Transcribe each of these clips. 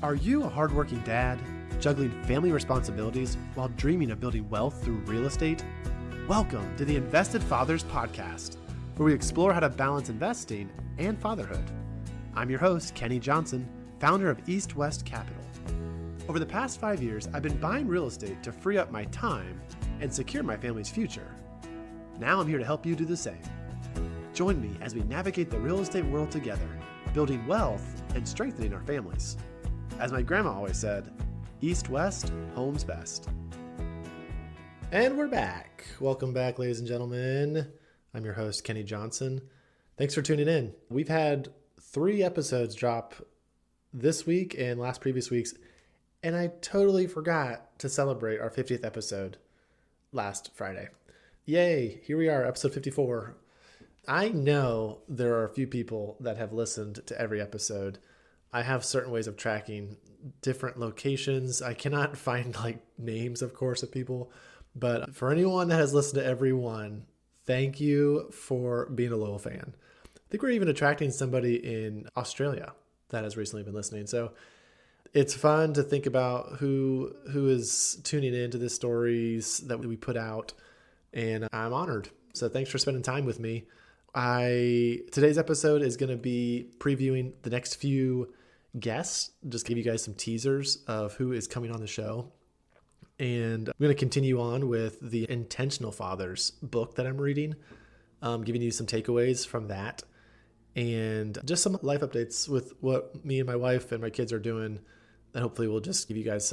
Are you a hardworking dad, juggling family responsibilities while dreaming of building wealth through real estate? Welcome to the Invested Fathers Podcast, where we explore how to balance investing and fatherhood. I'm your host, Kenny Johnson, founder of East West Capital. Over the past 5 years, I've been buying real estate to free up my time and secure my family's future. Now I'm here to help you do the same. Join me as we navigate the real estate world together, building wealth and strengthening our families. As my grandma always said, East West, home's best. And we're back. Welcome back, ladies and gentlemen. I'm your host, Kenny Johnson. Thanks for tuning in. We've had 3 episodes drop this week and last previous weeks, and I totally forgot to celebrate our 50th episode last Friday. Yay, here we are, episode 54. I know there are a few people that have listened to every episode. I have certain ways of tracking different locations. I cannot find names, of course, of people, but for anyone that has listened to every one, thank you for being a loyal fan. I think we're even attracting somebody in Australia that has recently been listening. So it's fun to think about who is tuning into the stories that we put out, and I'm honored. So thanks for spending time with me. Today's episode is going to be previewing the next few guests, just give you guys some teasers of who is coming on the show. And I'm going to continue on with the Intentional Fathers book that I'm reading, giving you some takeaways from that and just some life updates with what me and my wife and my kids are doing that hopefully will just give you guys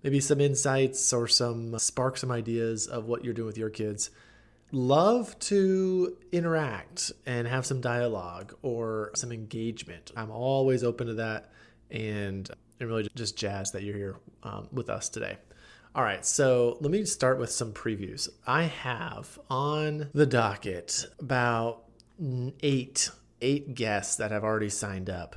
maybe some insights or spark some ideas of what you're doing with your kids. Love to interact and have some dialogue or some engagement. I'm always open to that, and I'm really just jazzed that you're here with us today. All right, so let me start with some previews. I have on the docket about eight guests that have already signed up,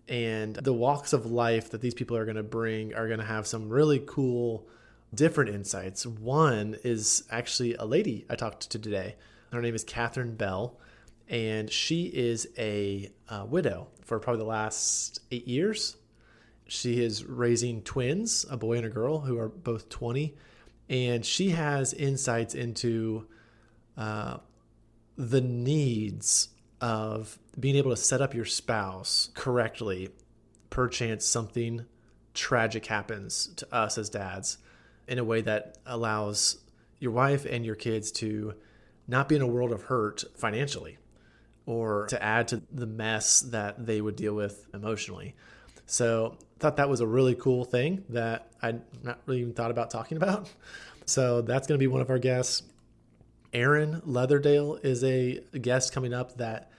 and the walks of life that these people are going to bring are going to have some really cool different insights. One is actually a lady I talked to today. Her name is Catherine Bell, and she is a widow for probably the last 8 years. She is raising twins, a boy and a girl, who are both 20, and she has insights into the needs of being able to set up your spouse correctly. Perchance something tragic happens to us as dads, in a way that allows your wife and your kids to not be in a world of hurt financially or to add to the mess that they would deal with emotionally. So I thought that was a really cool thing that I'd not really even thought about talking about. So that's going to be one of our guests. Aaron Leatherdale is a guest coming up. That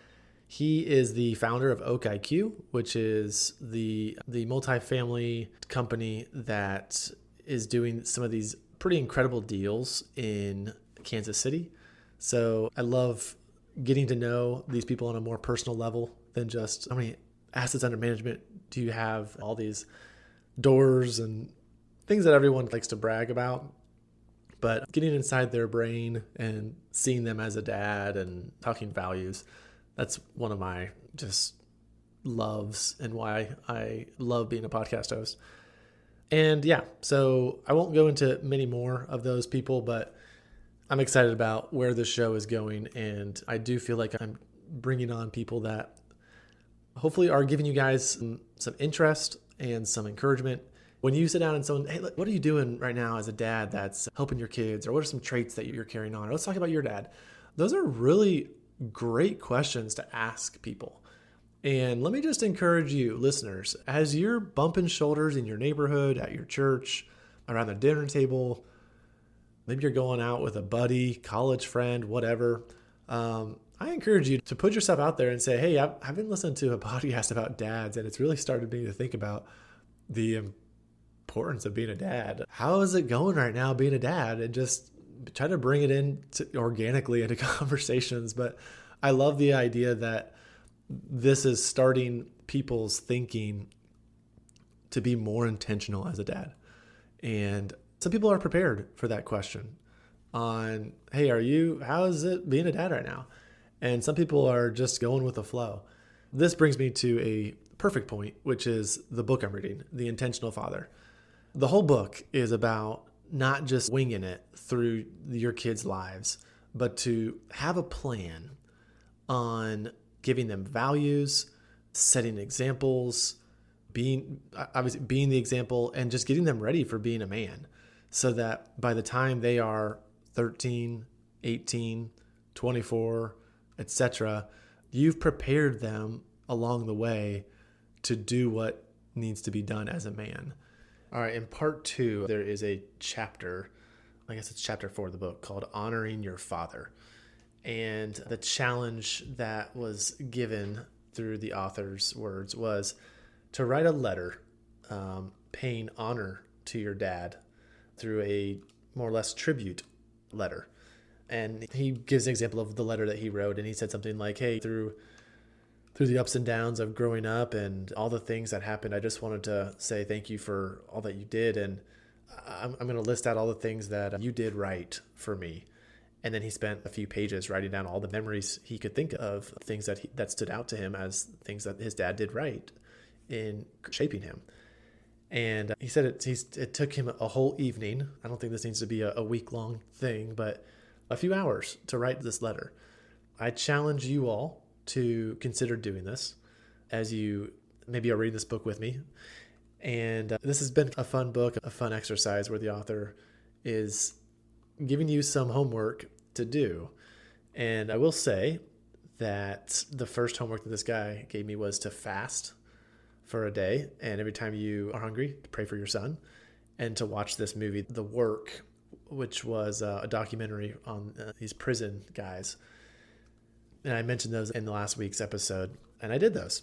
he is the founder of Oak IQ, which is the multifamily company that is doing some of these pretty incredible deals in Kansas City. So I love getting to know these people on a more personal level than just how many assets under management do you have, all these doors and things that everyone likes to brag about. But getting inside their brain and seeing them as a dad and talking values, that's one of my just loves and why I love being a podcast host. And yeah, so I won't go into many more of those people, but I'm excited about where this show is going. And I do feel like I'm bringing on people that hopefully are giving you guys some interest and some encouragement. When you sit down and someone, hey, what are you doing right now as a dad that's helping your kids? Or what are some traits that you're carrying on? Or let's talk about your dad. Those are really great questions to ask people. And let me just encourage you, listeners, as you're bumping shoulders in your neighborhood, at your church, around the dinner table, maybe you're going out with a buddy, college friend, whatever. I encourage you to put yourself out there and say, hey, I've been listening to a podcast about dads, and it's really started me to think about the importance of being a dad. How is it going right now being a dad? And just try to bring it in organically into conversations. But I love the idea that this is starting people's thinking to be more intentional as a dad. And some people are prepared for that question on, hey, how is it being a dad right now? And some people are just going with the flow. This brings me to a perfect point, which is the book I'm reading, The Intentional Father. The whole book is about not just winging it through your kids' lives, but to have a plan on giving them values, setting examples, being the example, and just getting them ready for being a man so that by the time they are 13, 18, 24, etc., you've prepared them along the way to do what needs to be done as a man. All right, in part 2, there is a chapter, I guess it's chapter 4 of the book, called Honoring Your Father. And the challenge that was given through the author's words was to write a letter paying honor to your dad through a more or less tribute letter. And he gives an example of the letter that he wrote, and he said something like, hey, through the ups and downs of growing up and all the things that happened, I just wanted to say thank you for all that you did. And I'm going to list out all the things that you did right for me. And then he spent a few pages writing down all the memories he could think of, things that stood out to him as things that his dad did right in shaping him. And he said it took him a whole evening. I don't think this needs to be a week-long thing, but a few hours to write this letter. I challenge you all to consider doing this as you maybe are reading this book with me. And this has been a fun book, a fun exercise where the author is giving you some homework to do. And I will say that the first homework that this guy gave me was to fast for a day. And every time you are hungry, to pray for your son and to watch this movie, The Work, which was a documentary on these prison guys. And I mentioned those in the last week's episode, and I did those.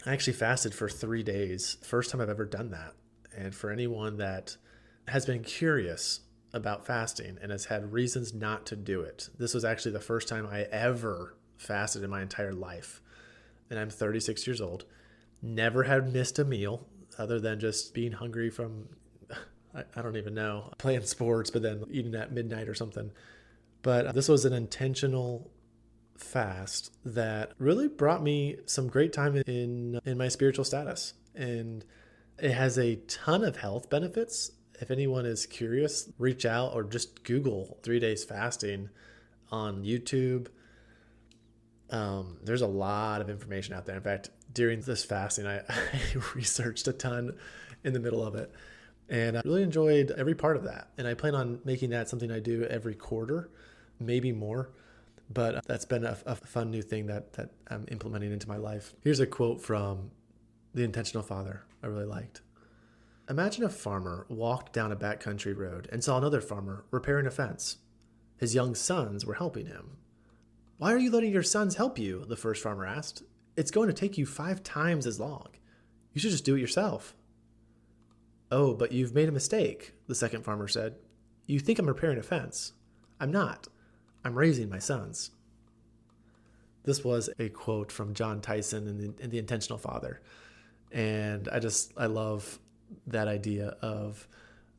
I actually fasted for 3 days. First time I've ever done that. And for anyone that has been curious about fasting and has had reasons not to do it, this was actually the first time I ever fasted in my entire life. And I'm 36 years old. Never had missed a meal other than just being hungry from, I don't even know, playing sports, but then eating at midnight or something. But this was an intentional fast that really brought me some great time in my spiritual status. And it has a ton of health benefits. If anyone is curious, reach out or just Google 3 days fasting on YouTube. There's a lot of information out there. In fact, during this fasting, I researched a ton in the middle of it. And I really enjoyed every part of that. And I plan on making that something I do every quarter, maybe more. But that's been a fun new thing that I'm implementing into my life. Here's a quote from The Intentional Father I really liked. Imagine a farmer walked down a backcountry road and saw another farmer repairing a fence. His young sons were helping him. Why are you letting your sons help you? The first farmer asked. It's going to take you 5 times as long. You should just do it yourself. Oh, but you've made a mistake, the second farmer said. You think I'm repairing a fence. I'm not. I'm raising my sons. This was a quote from Jon Tyson in the Intentional Father. And I love that idea of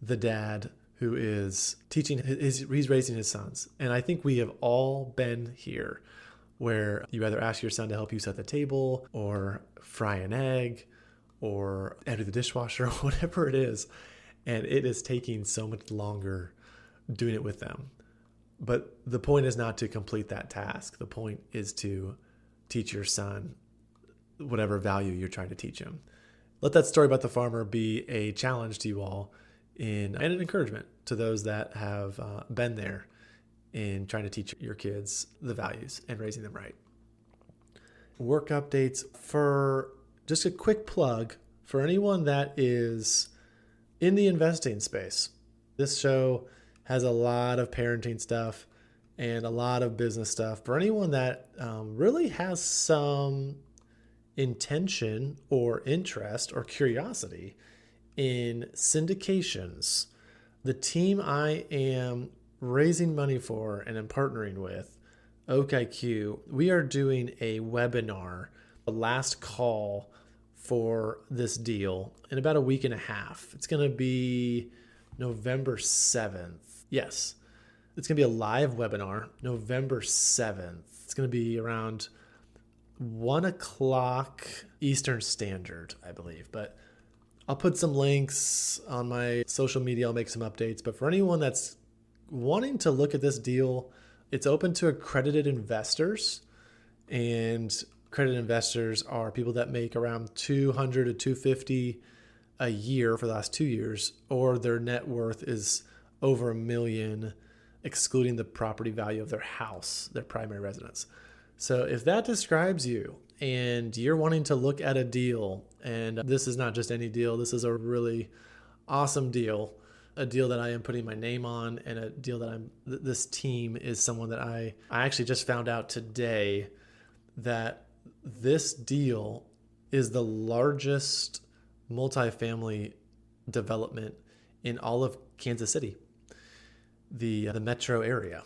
the dad who is teaching, he's raising his sons. And I think we have all been here where you either ask your son to help you set the table or fry an egg or empty the dishwasher or whatever it is. And it is taking so much longer doing it with them. But the point is not to complete that task. The point is to teach your son whatever value you're trying to teach him. Let that story about the farmer be a challenge to you all and an encouragement to those that have been there in trying to teach your kids the values and raising them right. Work updates for just a quick plug for anyone that is in the investing space. This show has a lot of parenting stuff and a lot of business stuff. For anyone that really has some intention or interest or curiosity in syndications, the team I am raising money for and I'm partnering with, Oak IQ, we are doing a webinar, a last call for this deal in about a week and a half. It's going to be November 7th. Yes, it's going to be a live webinar, November 7th. It's going to be around 1 o'clock Eastern Standard, I believe. But I'll put some links on my social media. I'll make some updates. But for anyone that's wanting to look at this deal, it's open to accredited investors. And accredited investors are people that make around 200 to 250 a year for the last 2 years, or their net worth is over $1 million, excluding the property value of their house, their primary residence. So if that describes you and you're wanting to look at a deal, and this is not just any deal, this is a really awesome deal, a deal that I am putting my name on, and a deal that this team is someone that I actually just found out today that this deal is the largest multifamily development in all of Kansas City, the metro area.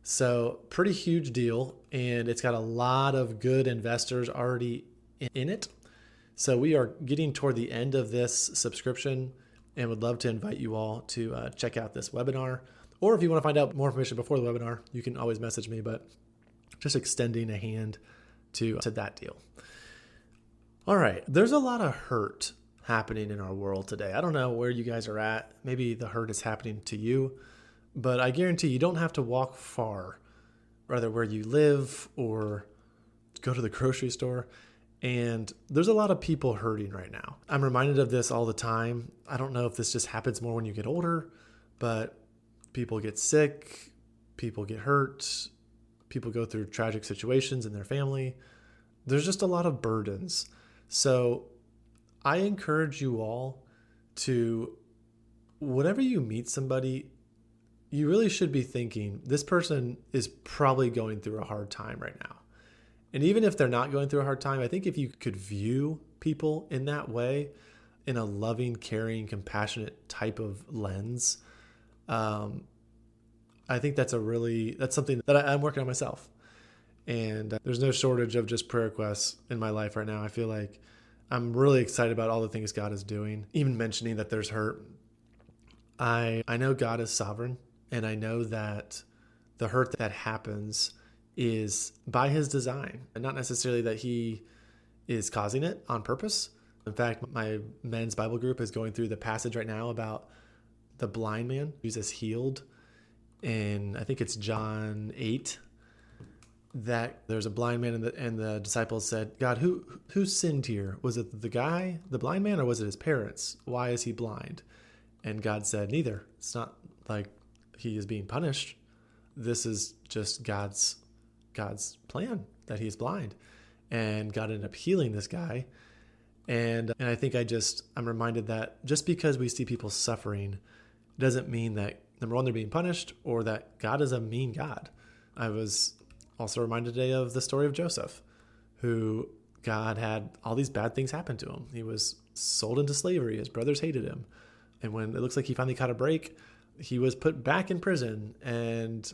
So pretty huge deal, and it's got a lot of good investors already in it. So we are getting toward the end of this subscription and would love to invite you all to check out this webinar. Or if you want to find out more information before the webinar, you can always message me, but just extending a hand to that deal. All right, there's a lot of hurt happening in our world today. I don't know where you guys are at. Maybe the hurt is happening to you, but I guarantee you don't have to walk far, whether where you live or go to the grocery store. And there's a lot of people hurting right now. I'm reminded of this all the time. I don't know if this just happens more when you get older, but people get sick, people get hurt, people go through tragic situations in their family. There's just a lot of burdens. So I encourage you all to, whenever you meet somebody, you really should be thinking, this person is probably going through a hard time right now. And even if they're not going through a hard time, I think if you could view people in that way, in a loving, caring, compassionate type of lens, I think that's something that I'm working on myself. And there's no shortage of just prayer requests in my life right now. I feel like I'm really excited about all the things God is doing. Even mentioning that there's hurt, I know God is sovereign, and I know that the hurt that happens is by his design, and not necessarily that he is causing it on purpose. In fact, my men's Bible group is going through the passage right now about the blind man who's healed. And I think it's John 8, that there's a blind man and the disciples said, God, who sinned here? Was it the blind man, or was it his parents? Why is he blind? And God said, neither. It's not like he is being punished. This is just God's plan that he's blind. And God ended up healing this guy. And I think I'm reminded that just because we see people suffering doesn't mean that, number one, they're being punished, or that God is a mean God. I was also reminded today of the story of Joseph, who God had all these bad things happen to him. He was sold into slavery. His brothers hated him. And when it looks like he finally caught a break, he was put back in prison. And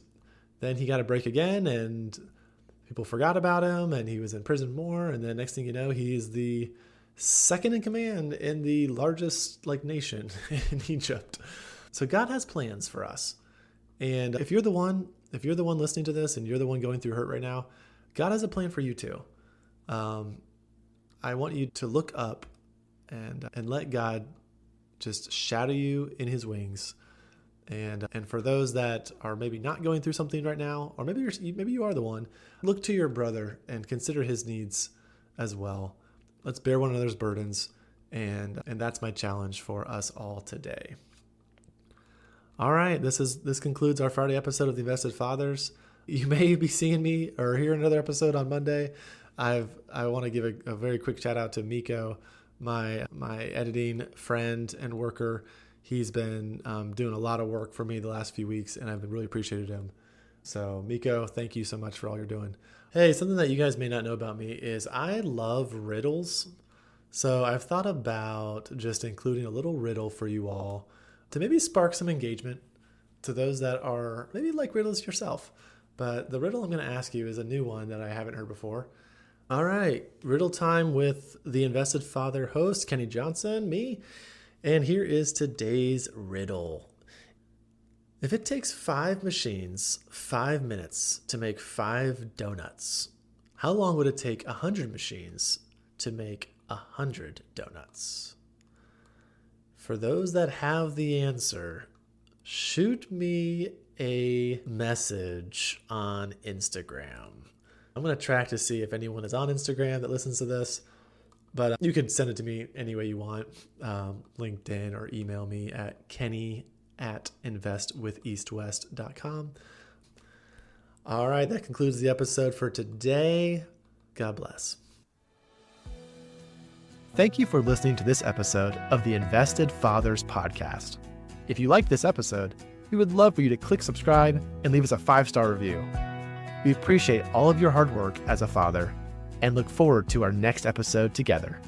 then he got a break again, and people forgot about him, and he was in prison more. And then next thing you know, he's the second in command in the largest nation in Egypt. So God has plans for us. And if you're the one listening to this and you're the one going through hurt right now, God has a plan for you too. I want you to look up and let God just shadow you in his wings. And for those that are maybe not going through something right now, or maybe you are the one, look to your brother and consider his needs as well. Let's bear one another's burdens. And that's my challenge for us all today. All right, this concludes our Friday episode of The Invested Fathers. You may be seeing me or hearing another episode on Monday. I want to give a very quick shout out to Micko, my editing friend and worker. He's been doing a lot of work for me the last few weeks, and I've really appreciated him. So Micko, thank you so much for all you're doing. Hey, something that you guys may not know about me is I love riddles. So I've thought about just including a little riddle for you all to maybe spark some engagement to those that are maybe like riddles yourself. But the riddle I'm going to ask you is a new one that I haven't heard before. All right, riddle time with the Invested Father host, Kenny Johnson, me. And here is today's riddle. If it takes 5 machines 5 minutes to make 5 donuts, How long would it take 100 machines to make 100 donuts? For those that have the answer, shoot me a message on Instagram. I'm going to track to see if anyone is on Instagram that listens to this, but you can send it to me any way you want, LinkedIn, or email me at kenny@investwitheastwest.com. All right, that concludes the episode for today. God bless. Thank you for listening to this episode of the Invested Fathers Podcast. If you liked this episode, we would love for you to click subscribe and leave us a 5-star review. We appreciate all of your hard work as a father and look forward to our next episode together.